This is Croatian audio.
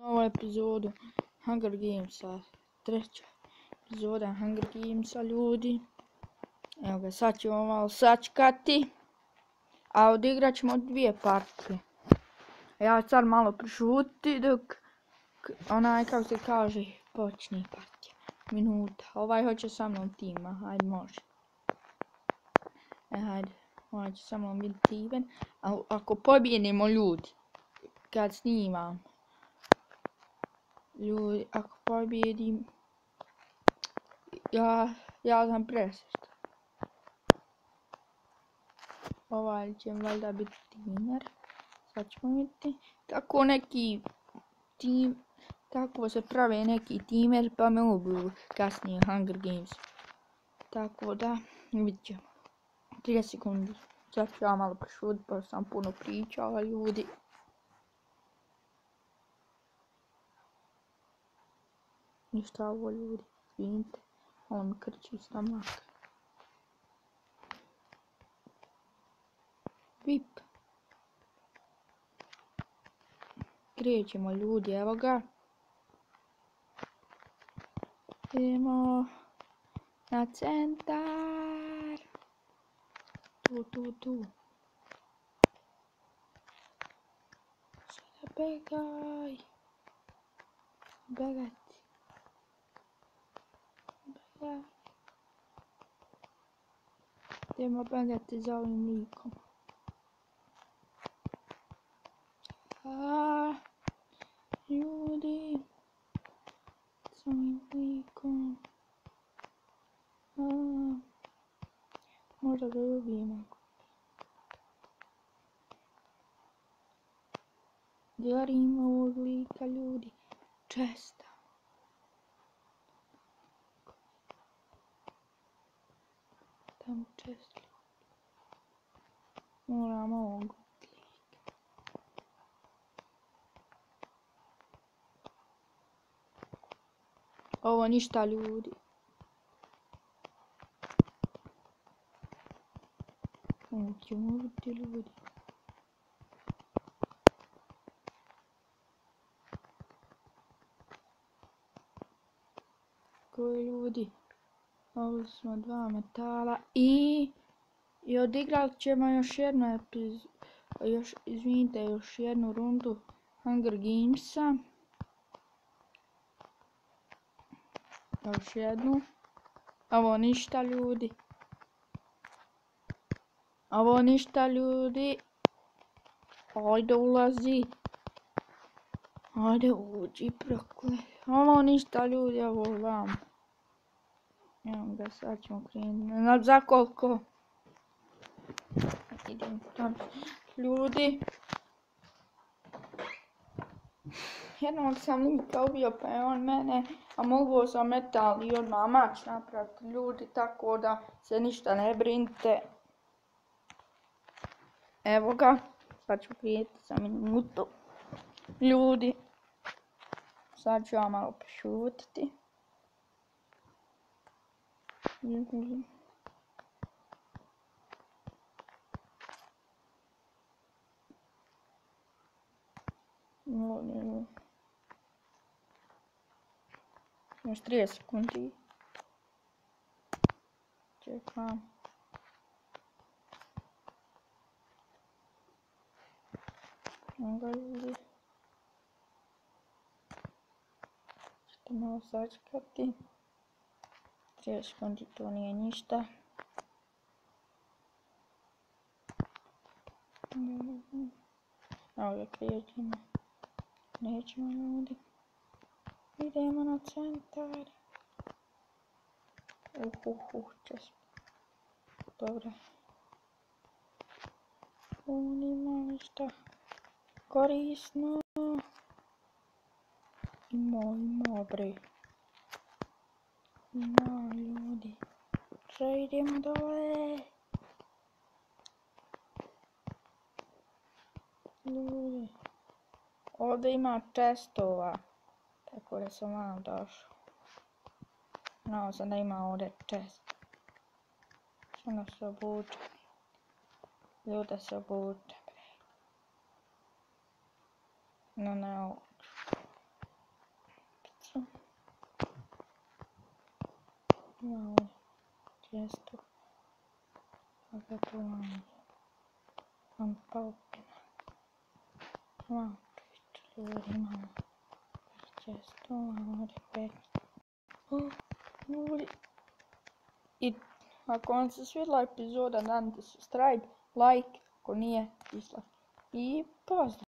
Novu epizodu Hunger Gamesa, treća epizoda Hunger Gamesa, ljudi. Evo ga, sad ćemo malo sačekati, a odigrat ćemo 2 partije. Ja ću sad malo prešutiti dok onaj, kako se kaže, počne partija. Minuta. Ovaj hoće sa mnom tima, hajde može. Hajde, ovaj će sa mnom biti timen. Ako pobijedimo, ljudi, kad snimam, ljudi, ako pobijedim, ja sam presješta. Ovaj će valjda biti timer. Sad ćemo vidjeti kako neki tim, kako se prave neki timer pa me ubiju kasnije Hunger Games. Tako da vidjet ćemo. 30 sekundi. Sad ću ja malo prešutiti pa sam puno pričala, ljudi. Ništa ovo, ljudi, izvinite, malo mi krči stomak. Vip. Krećemo, ljudi, evo ga. Idemo na centar. Tu. Sada begaj. Begati. Idemo begati za ovim likom. Ljudi, s ovim likom. Možda ga ubijem. Gledajmo ovog lika, ljudi. Česta. Tamo čest. Moram ovog lika. Ovo ništa, ljudi. Ovo ćemo ubiti, ljudi. Koji, ljudi? Ovo smo 2 metala i odigrat ćemo još jednu još jednu rundu Hunger Gamesa. Još jednu. Ovo ništa, ljudi. Ajde, ulazi. Ajde, uđi, prokle. Ovo ništa, ljudi, ovo vam. Evo ga, sad ćemo krenuti. Ne znam za koliko. Idem tam. Ljudi. Jednog sam lika ubio pa je on mene, a mogu sam metal i odmah mač napraviti, ljudi, tako da se ništa ne brinite. Evo ga, sad ću prijeti za minutu. Ljudi, sad ću ja malo prešutiti. Još 30 sekundi. Čekam. Onda, ljudi. Ćete malo sačekati. 30 sekundi, to nije ništa. Evo ga, krećemo. Nećemo, ljudi. Idemo na centar. Čas. Dobro. Ovo nima ništa korisno. Ima, bre. Ima, ljudi. Šta idemo dole? Ljudi. Ovdje ima testova. Tako da sam vam došao. Znao sam da ima ovdje test. Ono se obuče. Ljude se obuče. No, su. Malo tijesto zagotovanje. Vam popina. Malo ljudi, malo tijesto, malo ripek. Ljudi. I ako vam se svidjela epizoda, nanite subscribe, like, ako nije, dislike. I pozdrav!